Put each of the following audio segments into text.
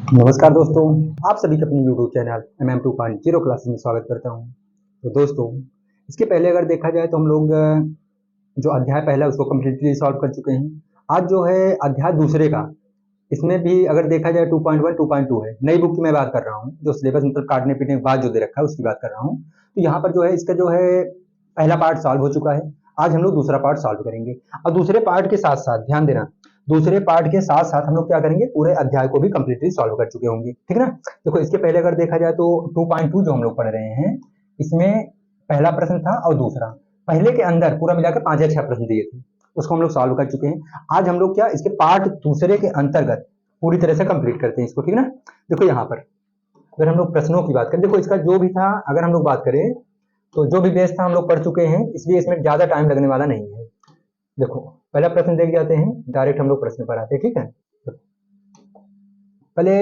नमस्कार दोस्तों, आप सभी का अपने यूट्यूब चैनल MM2.0 क्लासेस में स्वागत करता हूं। तो दोस्तों, इसके पहले अगर देखा जाए तो हम लोग जो अध्याय पहला है उसको कम्प्लीटली सॉल्व कर चुके हैं। आज जो है अध्याय दूसरे का, इसमें भी अगर देखा जाए 2.1 2.2 है। नई बुक की मैं बात कर रहा हूँ, जो सिलेबस मतलब काटने पीटने के बाद जो दे रखा है उसकी बात कर रहा हूँ। तो यहाँ पर जो है इसका जो है पहला पार्ट सॉल्व हो चुका है। आज हम लोग दूसरा पार्ट सॉल्व करेंगे और दूसरे पार्ट के साथ साथ ध्यान देना, दूसरे पार्ट के साथ साथ हम लोग क्या करेंगे, पूरे अध्याय को भी कंप्लीटली सॉल्व कर चुके होंगे। ठीक है ना। देखो इसके पहले अगर देखा जाए तो 2.2 जो हम लोग पढ़ रहे हैं, इसमें पहला प्रश्न था और दूसरा, पहले के अंदर पूरा मिलाकर 5 या 6 प्रश्न दिए थे, उसको हम लोग सॉल्व कर चुके हैं। आज हम लोग क्या इसके पार्ट दूसरे के अंतर्गत पूरी तरह से कंप्लीट करते हैं इसको। ठीक है ना। देखो यहाँ पर अगर हम लोग प्रश्नों की बात करें, देखो इसका जो भी था अगर हम लोग बात करें तो जो भी बेस था हम लोग पढ़ चुके हैं, इसलिए इसमें ज्यादा टाइम लगने वाला नहीं है। देखो पहला प्रश्न देख जाते हैं, डायरेक्ट हम लोग प्रश्न पर आते हैं। ठीक है। पहले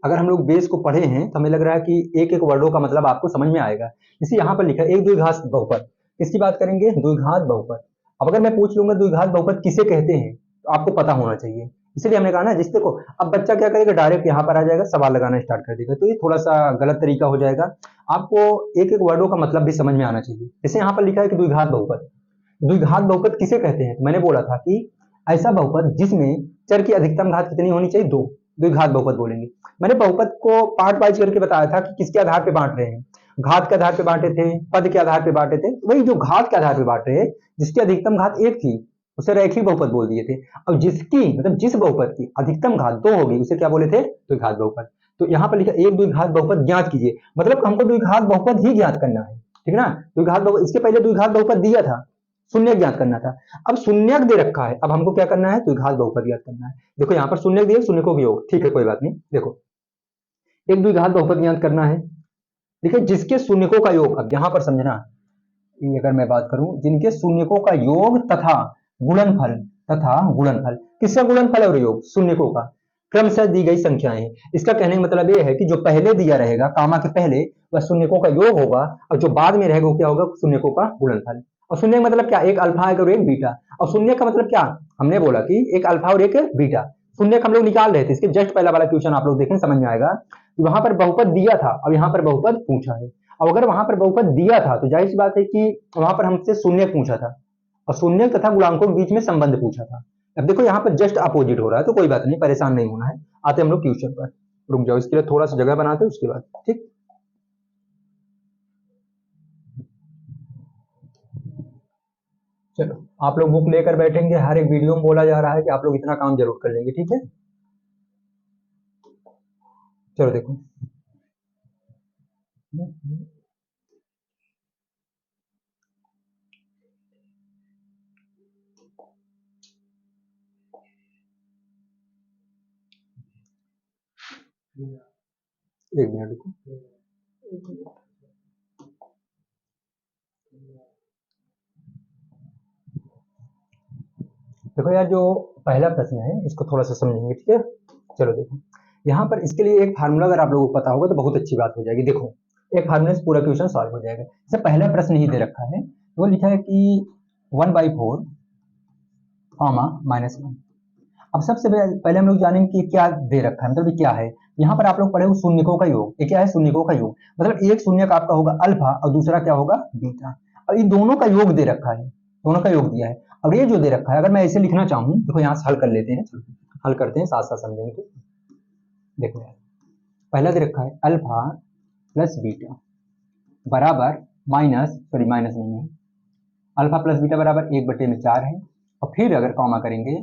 अगर हम लोग बेस को पढ़े हैं तो हमें लग रहा है कि एक एक वर्डों का मतलब आपको समझ में आएगा। जैसे यहाँ पर लिखा है एक द्विघात बहुपद, इसकी बात करेंगे द्विघात बहुपद। अब अगर मैं पूछ लूंगा द्विघात बहुपद किसे कहते हैं तो आपको पता होना चाहिए, इसलिए हमने कहा ना जिससे को। अब बच्चा क्या करेगा, डायरेक्ट यहाँ पर आ जाएगा, सवाल लगाना स्टार्ट कर देगा, तो ये थोड़ा सा गलत तरीका हो जाएगा। आपको एक एक वर्डों का मतलब भी समझ में आना चाहिए। जैसे यहाँ पर लिखा है कि द्विघात बहुपद, द्विघात बहुपद किसे कहते हैं। तो मैंने बोला था कि ऐसा बहुपद जिसमें चर की अधिकतम घात कितनी होनी चाहिए, 2, द्विघात बहुपद बोलेंगे। मैंने बहुपद को पार्ट वाइज करके बताया था कि किसके आधार पे बांट रहे हैं, घात के आधार पे बांटे थे, पद के आधार पे बांटे थे। वही जो घात के आधार पे बांट रहे, जिसकी अधिकतम घात 1 थी उसे रैखिक बहुपद बोल दिए थे। अब जिसकी मतलब जिस बहुपद की अधिकतम घात 2 होगी उसे क्या बोले थे, द्विघात बहुपद। तो यहाँ पर लिखा एक द्विघात बहुपद ज्ञात कीजिए, मतलब हमको द्विघात बहुपद ही ज्ञात करना है। ठीक है ना। द्विघात बहुपद, इसके पहले द्विघात बहुपद दिया था, शून्य ज्ञात करना था। अब शून्यक दे रखा है, अब हमको क्या करना है, द्विघात बहुपद ज्ञात करना है। देखो यहाँ पर शून्यक दिए, शून्य को भी योग, ठीक है कोई बात नहीं। देखो एक द्विघात बहुपद ज्ञात करना है, देखिए जिसके शून्यकों का योग, अब यहां पर समझना, ये अगर मैं बात करूं जिनके शून्यकों का योग गुणनफल तथा गुणनफल, किसका गुणनफल और योग, शून्यकों का, क्रमशः दी गई संख्याएं हैं। इसका कहने का मतलब ये है कि जो पहले दिया रहेगा कामा के पहले वह शून्यकों का योग होगा, और जो बाद में रहेगा वो क्या होगा, शून्यकों का गुणनफल। और शून्य का मतलब क्या, एक अल्फा और एक बीटा। और शून्य का मतलब क्या, हमने बोला कि एक अल्फा और एक बीटा। शून्य हम लोग निकाल रहे थे, इसके जस्ट पहला वाला क्वेश्चन आप लोग देखें, समझ में आएगा। वहां पर बहुपद दिया था, अब यहाँ पर बहुपद पूछा है। अब अगर वहां पर बहुपद दिया था तो जाहिर सी बात है कि वहां पर हमसे शून्य पूछा था, और शून्य तथा गुणांकों के बीच में संबंध पूछा था। अब देखो यहाँ पर जस्ट अपोजिट हो रहा है, तो कोई बात नहीं, परेशान नहीं होना है। आते हम लोग ट्यूशन पर, रुक जाओ, इसके लिए थोड़ा सा जगह बनाते हैं उसके बाद। ठीक, चलो आप लोग बुक लेकर बैठेंगे, हर एक वीडियो में बोला जा रहा है कि आप लोग इतना काम जरूर कर लेंगे। ठीक है, चलो देखो। एक मिनट रुको। देखो यार, जो पहला प्रश्न है इसको थोड़ा सा समझेंगे। ठीक है, चलो देखो यहाँ पर इसके लिए एक फार्मूला अगर आप लोगों को पता होगा तो बहुत अच्छी बात हो जाएगी। देखो एक फार्मूला से पूरा क्वेश्चन सॉल्व हो जाएगा। जैसे पहला प्रश्न ही दे रखा है, वो लिखा है कि 1/4 कॉमा -1। अब सबसे पहले हम लोग जानेंगे कि क्या दे रखा है, मतलब ये क्या है। यहाँ पर आप लोग पढ़े हो शून्यकों का योग, ये क्या है, शून्यकों का योग। मतलब एक शून्यक आपका होगा अल्फा और दूसरा क्या होगा, बीटा। और ये दोनों का योग दे रखा है, दोनों का योग दिया है। और ये जो दे रखा है अगर मैं ऐसे लिखना चाहूँ, देखो यहाँ से हल कर लेते हैं, हल करते हैं, साथ साथ समझेंगे। तो देखो यार, पहला दे रखा है अल्फा प्लस बीटा बराबर माइनस, सॉरी माइनस नहीं है, अल्फा प्लस बीटा बराबर 1/4 है। और फिर अगर कॉमा करेंगे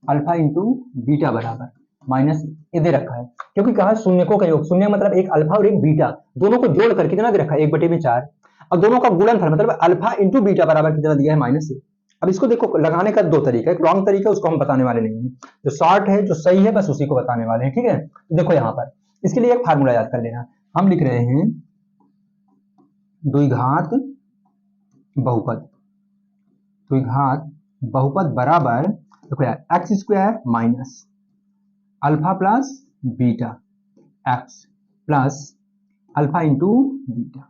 अल्फा इंटू बीटा बराबर माइनस, ये दे रखा है क्योंकि कहा शून्यकों का योग, शून्य मतलब एक अल्फा और एक बीटा, दोनों को जोड़ कर कितना दे रखा है, 1/4। और दोनों का गुणनफल मतलब अल्फा इंटू बीटा बराबर कितना दिया है, -1। अब इसको देखो लगाने का दो तरीका, एक रॉन्ग तरीका, उसको हम बताने वाले नहीं है, जो शॉर्ट है जो सही है बस उसी को बताने वाले हैं। ठीक है, देखो यहाँ पर इसके लिए एक फार्मूला याद कर लेना, हम लिख रहे हैं द्विघात बहुपद, द्विघात बहुपद बराबर, देखो यार x square minus alpha plus beta x plus alpha into beta,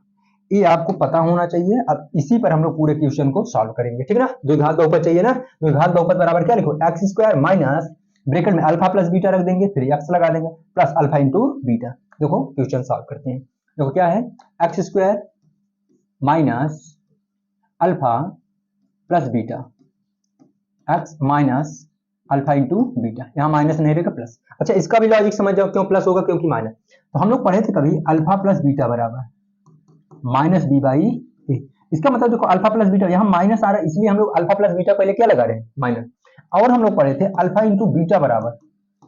ये आपको पता होना चाहिए। अब इसी पर हम लोग पूरे क्वेश्चन को सॉल्व करेंगे। ठीक है ना, द्विघात बहुपद चाहिए ना, द्विघात बहुपद बराबर क्या लिखो, एक्स स्क्वायर माइनस ब्रैकेट में अल्फा प्लस बीटा रख देंगे, फिर एक्स लगा देंगे प्लस अल्फा इंटू बीटा। देखो क्वेश्चन सॉल्व करते हैं। देखो क्या है, x square minus alpha plus beta, x minus alpha into beta, यहाँ माइनस नहीं रहेगा प्लस। अच्छा इसका भी लॉजिक समझ जाओ, क्यों प्लस होगा, क्योंकि माइनस। तो हम लोग पढ़े थे कभी अल्फा प्लस बीटा बराबर माइनस बी बाई ए। इसका मतलब देखो अल्फा प्लस बीटा, यहाँ माइनस आ रहा है इसलिए हम लोग अल्फा प्लस बीटा पहले क्या लगा रहे हैं, माइनस। और हम लोग पढ़े थे अल्फा इंटू बीटा बराबर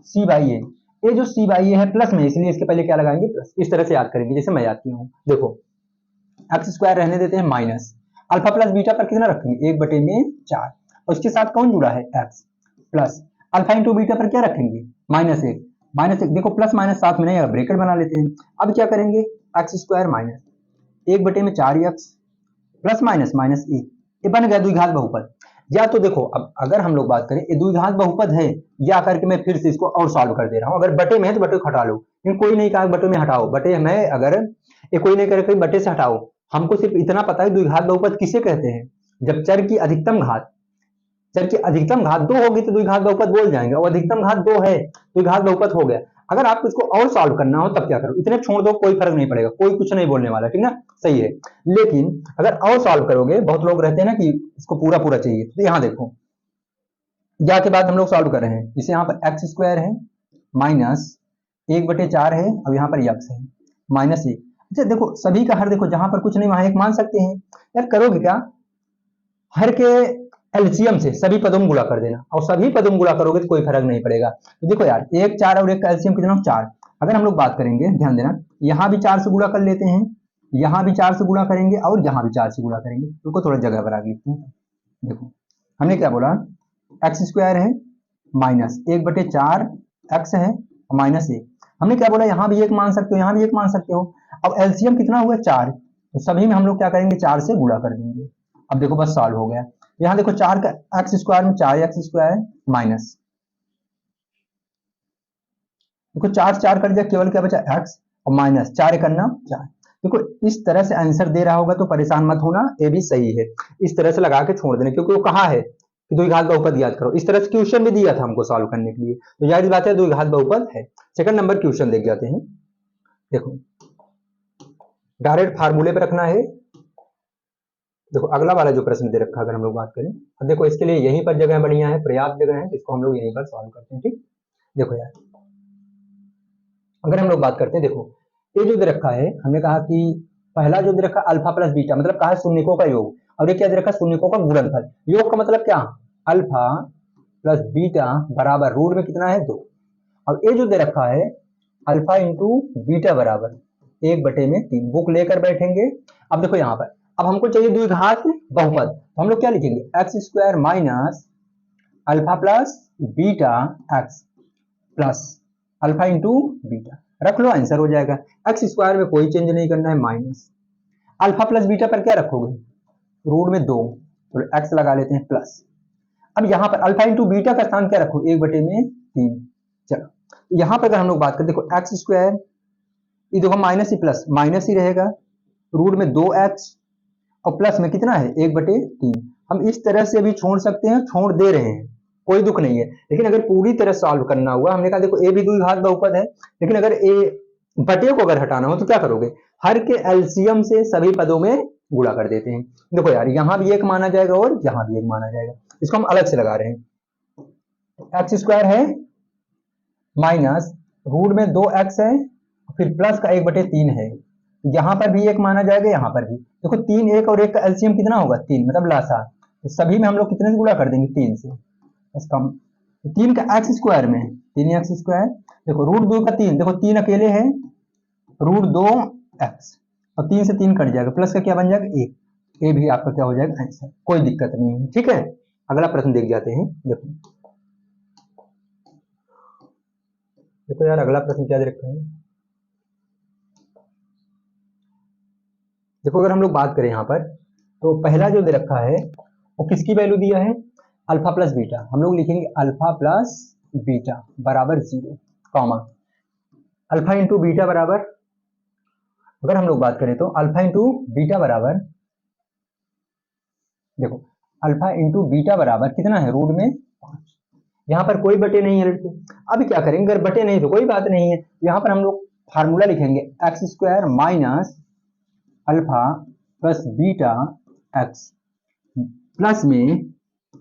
सी बाई ए। ये जो सी बाई ए है प्लस में, इसलिए इसके पहले क्या लगाएंगे, प्लस। इस तरह से याद करेंगे जैसे मैं याद किया हूँ। देखो एक्स स्क्वायर रहने देते हैं माइनस अल्फा प्लस बीटा पर कितना रखेंगे, 1/4, और इसके साथ कौन जुड़ा है, x, plus alpha into beta पर क्या रखेंगे, -1, -1। देखो प्लस माइनस साथ में नहीं है, ब्रैकेट बना लेते हैं। अब क्या करेंगे, x square minus 1/4 x plus minus -1, ये बन गया द्विघात बहुपद। या तो देखो अब अगर हम लोग बात करें ये द्विघात बहुपद है, या करके मैं फिर से इसको और सॉल्व कर दे रहा हूं। अगर बटे में है तो बटे को हटा लो, लेकिन कोई नहीं कहा बटे में हटाओ, बटे में अगर ये कोई नहीं करे बटे से हटाओ। हमको सिर्फ इतना पता है द्विघात बहुपद किसे कहते हैं, जब चर की अधिकतम घात, चर की अधिकतम घात 2 होगी तो द्विघात बहुपद बोल जाएंगे, और अधिकतम घात 2 है द्विघात बहुपद हो गया। अगर आपको इसको और सॉल्व करना हो तब क्या करो, इतने छोड़ दो, कोई फर्क नहीं पड़ेगा, कोई कुछ नहीं बोलने वाला, ठीक ना, सही है। लेकिन अगर और सॉल्व करोगे, बहुत लोग रहते हैं ना कि इसको पूरा पूरा चाहिए, तो यहाँ देखो या के बाद हम लोग सॉल्व कर रहे हैं, जैसे यहाँ पर एक्स स्क्वायर है माइनस 1/4 है, अब यहाँ पर एक्स है -1। अच्छा देखो सभी का हर देखो, जहां पर कुछ नहीं वहां एक मान सकते हैं। यार करोगे क्या, हर के एलसीएम से सभी पदों में गुणा कर देना, और सभी पदों में गुणा करोगे तो कोई फर्क नहीं पड़ेगा। तो देखो यार 1 4 और 1 का एलसीएम कितना, 4। अगर हम लोग बात करेंगे, ध्यान देना, यहाँ भी 4 से गुणा कर लेते हैं, यहाँ भी 4 से गुणा करेंगे, और यहाँ भी 4 से गुणा करेंगे। तो थोड़ा जगह पर आगे लिखते हैं। देखो हमने क्या बोला, एक्स स्क्वायर है माइनस 1/4 एक्स है -1। हमने क्या बोला, यहाँ भी 1 मान सकते हो, यहाँ भी 1 मान सकते हो। अब एलसीएम कितना हुआ, 4, तो सभी में हम लोग क्या करेंगे, 4 से गुणा कर देंगे। अब देखो बस सॉल्व हो गया। यहाँ देखो 4 का एक्स स्क्वायर में 4 एक्स स्क्वायर माइनस, देखो 4 4 कर दिया, केवल क्या बचा एक्स, और माइनस 4 करना 4। देखो इस तरह से आंसर दे रहा होगा तो परेशान मत होना, ये भी सही है। इस तरह से लगा के छोड़ देना, क्योंकि वो कहा है कि द्विघात बहुपद याद करो। इस तरह से क्वेश्चन भी दिया था हमको सॉल्व करने के लिए, तो जाहिर बात है द्विघात बहुपद है। सेकंड नंबर क्वेश्चन देख जाते हैं। देखो डायरेक्ट फार्मूले पे रखना है। देखो अगला वाला जो प्रश्न दे रखा, अगर हम लोग बात करें, अब देखो इसके लिए यहीं पर जगह बढ़िया है, पर्याप्त जगह है, इसको हम लोग यहीं पर सॉल्व करते हैं, ठीक। देखो यार अगर हम लोग बात करते हैं, देखो ये जो दे रखा है, हमने कहा कि पहला जो दे रखा अल्फा प्लस बीटा, मतलब कहा है शून्यकों का योग, और ये क्या दे रखा, शून्यकों का गुणनफल। योग का मतलब क्या, अल्फा प्लस बीटा बराबर रूट में कितना है, 2। अब ये जो दे रखा है अल्फा इंटू बीटा बराबर 1/3, बुक लेकर बैठेंगे। अब देखो यहाँ पर, अब हमको चाहिए द्विघात बहुपद, तो हम लोग क्या लिखेंगे, x square minus alpha plus beta x plus alpha into beta, रख लो आंसर हो जाएगा। एक्स स्क्वायर में कोई चेंज नहीं करना है, माइनस अल्फा प्लस बीटा पर क्या रखोगे, रूट में 2, तो एक्स लगा लेते हैं प्लस। अब यहाँ पर अल्फा इंटू बीटा का स्थान क्या रखो, 1/3। चलो यहाँ पर अगर हम लोग बात करें, देखो एक्स स्क्वायर, ये देखो माइनस ही प्लस माइनस ही रहेगा, रूट में 2x, और प्लस में कितना है, 1/3। हम इस तरह से भी छोड़ सकते हैं, छोड़ दे रहे हैं, कोई दुख नहीं है। लेकिन अगर पूरी तरह सॉल्व करना हुआ, हमने कहा देखो ए भी द्विघात बहुपद है, लेकिन अगर ए बटे को अगर हटाना हो तो क्या करोगे, हर के एलसीएम से सभी पदों में गुणा कर देते हैं। देखो यार यहाँ भी 1 माना जाएगा और यहाँ भी 1 माना जाएगा, इसको हम अलग से लगा रहे हैं। एक्स स्क्वायर है माइनस रूट में 2x है, फिर प्लस का 1/3 है, यहाँ पर भी 1 माना जाएगा, यहाँ पर भी। देखो 3 1 और 1 का एलसीएम कितना होगा, 3, मतलब लासा, तो सभी में हम लोग कितने से गुणा कर देंगे, 3 से। इसका 3 का एक्स स्क्वायर में 3x स्क्वायर, देखो रूट 2 का 3, देखो 3 अकेले है, रूट 2x, और 3 से 3 कट जाएगा, प्लस का क्या बन जाएगा, 1। ये भी आपका क्या हो जाएगा, आंसर, कोई दिक्कत नहीं है, ठीक है। अगला प्रश्न देख जाते हैं। देखो यार अगला प्रश्न क्या दे रखा है, देखो अगर हम लोग बात करें यहाँ पर, तो पहला जो दे रखा है वो किसकी वैल्यू दिया है, अल्फा प्लस बीटा। हम लोग लिखेंगे अल्फा प्लस बीटा बराबर 0, कॉमा अल्फा इंटू बीटा बराबर, अगर हम लोग बात करें तो अल्फा इंटू बीटा बराबर, देखो अल्फा इंटू बीटा बराबर कितना है, रूट में 5। यहाँ पर कोई बटे नहीं है लड़के। अभी क्या करेंगे, अगर बटे नहीं तो कोई बात नहीं है, यहाँ पर हम लोग फार्मूला लिखेंगे x square minus alpha plus beta x plus में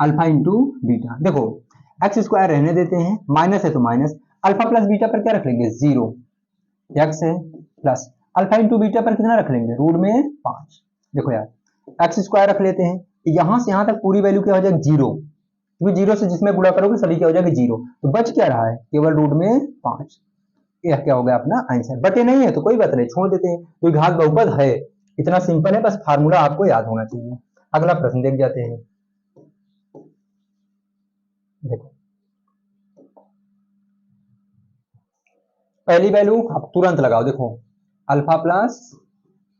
अल्फा इंटू बीटा। देखो एक्स स्क्वायर रहने देते हैं, माइनस है तो माइनस, अल्फा प्लस बीटा पर क्या रख लेंगे, जीरो, एक्स है प्लस अल्फा इंटू बीटा पर कितना रख लेंगे, रूट में 5। देखो यार एक्स स्क्वायर रख लेते हैं, यहां से यहां तक पूरी वैल्यू क्या हो जाएगी, जीरो, क्योंकि जीरो से जिसमें गुणा करोगे सभी क्या हो जाएगा, जीरो, तो बच क्या रहा है, केवल रूट में 5। यह क्या हो गया अपना आंसर। बटे नहीं है तो कोई बात नहीं, छोड़ देते हैं, कोई घात बहुपद है, इतना सिंपल है, बस फार्मूला आपको याद होना चाहिए। अगला प्रश्न देख जाते हैं। देखो पहली वैल्यू आप तुरंत लगाओ, देखो अल्फा प्लस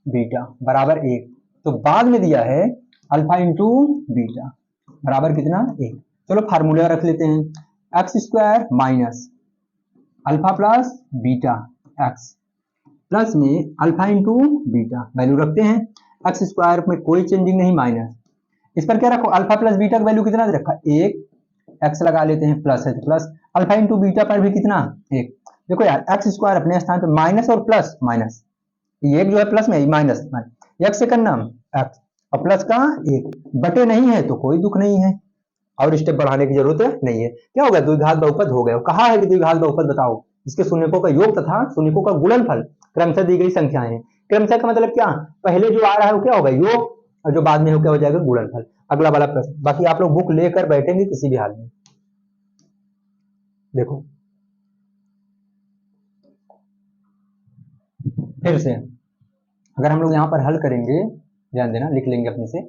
बीटा बराबर 1, तो बाद में दिया है अल्फा इंटू बीटा बराबर कितना, 1। चलो फार्मूला रख लेते हैं, x square minus alpha plus beta x plus में अल्फा इंटू बीटा, वैल्यू रखते हैं, एक्स स्क्वायर में कोई चेंजिंग नहीं, माइनस, इस पर क्या रखो, अल्फा प्लस बीटा का वैल्यू कितना रखा, 1, एक्स लगा लेते हैं, प्लस है तो प्लस, अल्फा इंटू बीटा पर भी कितना, 1। देखो यार एक्स स्क्वायर अपने स्थान पर माइनस और प्लस माइनस, ये एक जो है प्लस में माइनस, एक्स से करना एक्स और प्लस का 1, बटे नहीं है तो कोई दुख नहीं है, और स्टेप बढ़ाने की जरूरत नहीं है। क्या हो गया, द्विघात बहुपद हो गया। कहा है कि द्विघात बहुपद बताओ, जिसके शून्यकों का योग तथा शून्यकों का गुणनफल क्रमशः दी गई संख्याएं हैं। क्रमशः का मतलब क्या, पहले जो आ रहा है वो क्या होगा, योग, और जो बाद में हो क्या हो जाएगा, गुणनफल। अगला वाला प्रश्न, बाकी आप लोग बुक लेकर बैठेंगे किसी भी हाल में। देखो फिर से अगर हम लोग यहाँ पर हल करेंगे, ध्यान देना, लिख लेंगे अपने से,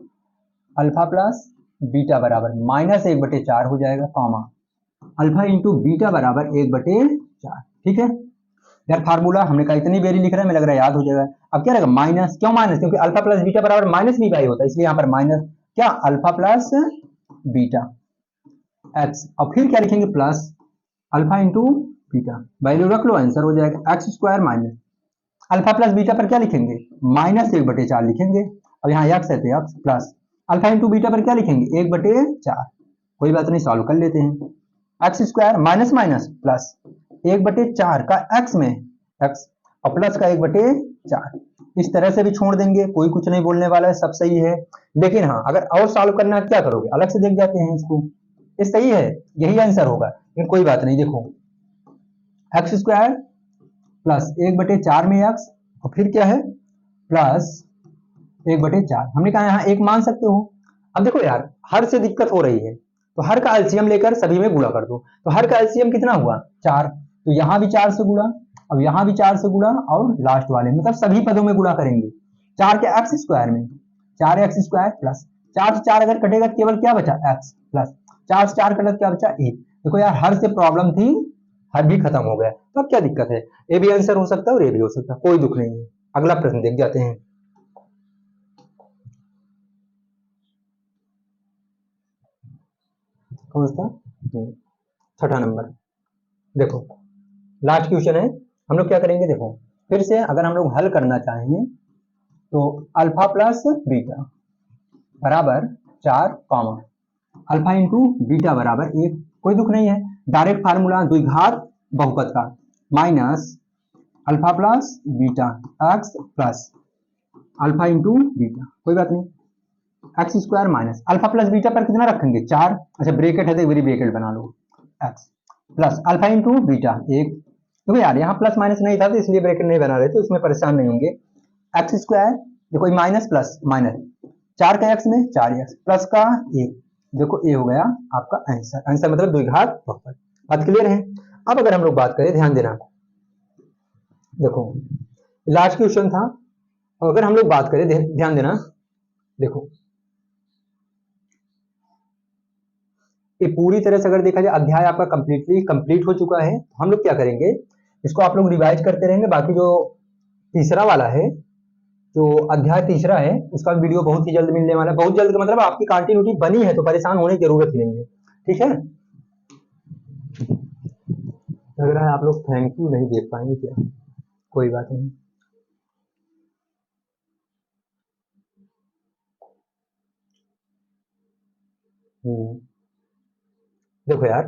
अल्फा प्लस बीटा बराबर माइनस 1/4 हो जाएगा, कॉमा अल्फा इंटू बीटा बराबर 1/4। ठीक है यार, फार्मूला हमने कहा इतनी बेरी लिख रहे हैं, मुझे लग रहा है याद हो जाएगा। अब क्या रहेगा, माइनस, क्यों माइनस, क्योंकि अल्फा प्लस बीटा बराबर माइनस बी बाई होता है, इसलिए यहाँ पर माइनस, क्या अल्फा प्लस बीटा एक्स, और फिर क्या लिखेंगे, plus alpha into beta, value रख लो, आंसर हो जाएगा x square minus alpha plus beta पर क्या लिखेंगे, माइनस 1/4 लिखेंगे, अब यहाँ एक्स है तो x, plus alpha into beta पर क्या लिखेंगे, 1/4। कोई बात नहीं, सॉल्व कर लेते हैं, x square minus minus plus 1/4 का एक्स में एक्स और प्लस का 1/4, इस तरह से भी छोड़ देंगे, कोई कुछ नहीं बोलने वाला है, सब सही है। लेकिन हाँ अगर और सॉल्व करना है क्या करोगे, अलग से देख जाते हैं इसको, ये सही है, यही आंसर होगा, लेकिन कोई बात नहीं। देखो एक्स स्क्वायर प्लस 1/4 में एक्स, और फिर क्या है, प्लस 1/4, हमने कहा यहाँ एक मान सकते हो। अब देखो यार हर से दिक्कत हो रही है, तो हर का एलसीएम लेकर सभी में गुणा कर दो, तो हर का एलसीएम कितना हुआ, 4, तो यहाँ भी 4 से गुणा, अब यहाँ भी 4 से गुणा, और लास्ट वाले मतलब सभी पदों में गुणा करेंगे, 4 के एक्स स्क्वायर में 4 एक्स स्क्वायर प्लस 4 से 4 अगर कटेगा केवल क्या बचा, एक्स प्लस 4 से 4 कटा क्या बचा, 1। देखो यार हर से प्रॉब्लम थी, हर भी खत्म हो गया, तो अब क्या दिक्कत है, ये भी आंसर हो सकता है और ये भी हो सकता है, कोई दुख नहीं है। अगला प्रश्न देख जाते हैं। कौन सा, छठा नंबर। देखो लास्ट क्वेश्चन है, हम लोग क्या करेंगे, देखो फिर से अगर हम लोग हल करना चाहेंगे तो अल्फा प्लस बीटा बराबर 4, कॉमा अल्फा इंटू बीटा बराबर 1, कोई दुख नहीं है, डायरेक्ट फार्मूला द्विघात बहुपद का, minus alpha plus beta x plus alpha into beta, कोई बात नहीं, x square minus alpha plus beta पर कितना रखेंगे, 4, अच्छा ब्रेकेट है तो एक ब्रेकेट बना लो, x plus alpha into beta 1। देखो यार यहाँ प्लस माइनस नहीं था तो इसलिए ब्रैकेट नहीं बना रहे थे, उसमें परेशान नहीं होंगे। एक्स स्क्वायर, देखो माइनस प्लस माइनस, 4 का एक्स में 4x प्लस का 1, देखो ये हो गया आपका आंसर। आंसर मतलब द्विघात बहुपद। बात क्लियर है। अब अगर हम लोग बात करें, ध्यान देना, देखो लास्ट क्वेश्चन था, और अगर हम लोग बात करें, ध्यान देना, देखो ये पूरी तरह से अगर देखा जाए अध्याय आपका कंप्लीट हो चुका है। हम लोग क्या करेंगे, इसको आप लोग रिवाइज करते रहेंगे, बाकी जो तीसरा वाला है, जो अध्याय तीसरा है, उसका वीडियो बहुत ही जल्द मिलने वाला है, बहुत जल्द मतलब आपकी कंटिन्यूटी बनी है तो परेशान होने की जरूरत ही नहीं है, ठीक है। लग रहा है आप लोग थैंक यू नहीं देख पाएंगे क्या, कोई बात नहीं। देखो यार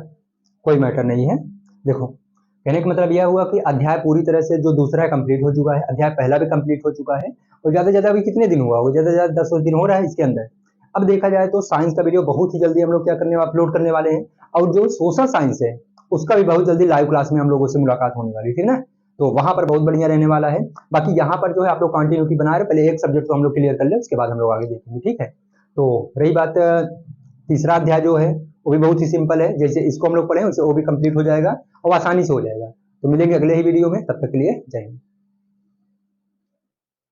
कोई मैटर नहीं है। देखो कहने का मतलब यह हुआ कि अध्याय पूरी तरह से जो दूसरा है कंप्लीट हो चुका है, अध्याय पहला भी कंप्लीट हो चुका है, और ज़्यादा से ज़्यादा अभी कितने दिन हुआ, वो ज़्यादा से ज़्यादा 10 दिन हो रहा है इसके अंदर। अब देखा जाए तो साइंस का वीडियो बहुत ही जल्दी हम लोग क्या करने अपलोड करने वाले हैं, और जो सोशल साइंस है उसका भी बहुत जल्दी लाइव क्लास में हम लोगों से मुलाकात होने वाली, ठीक ना। तो वहां पर बहुत बढ़िया रहने वाला है। बाकी यहाँ पर जो है आप लोग कंटिन्यूटी बना रहे, पहले एक सब्जेक्ट तो हम लोग क्लियर कर ले, उसके बाद हम लोग आगे देखेंगे, ठीक है। तो रही बात तीसरा अध्याय जो है वो भी बहुत ही सिंपल है, जैसे इसको हम लोग पढ़े वैसे वो भी कंप्लीट हो जाएगा और आसानी से हो जाएगा। तो मिलेंगे अगले ही वीडियो में, तब तक के लिए जय हिंद।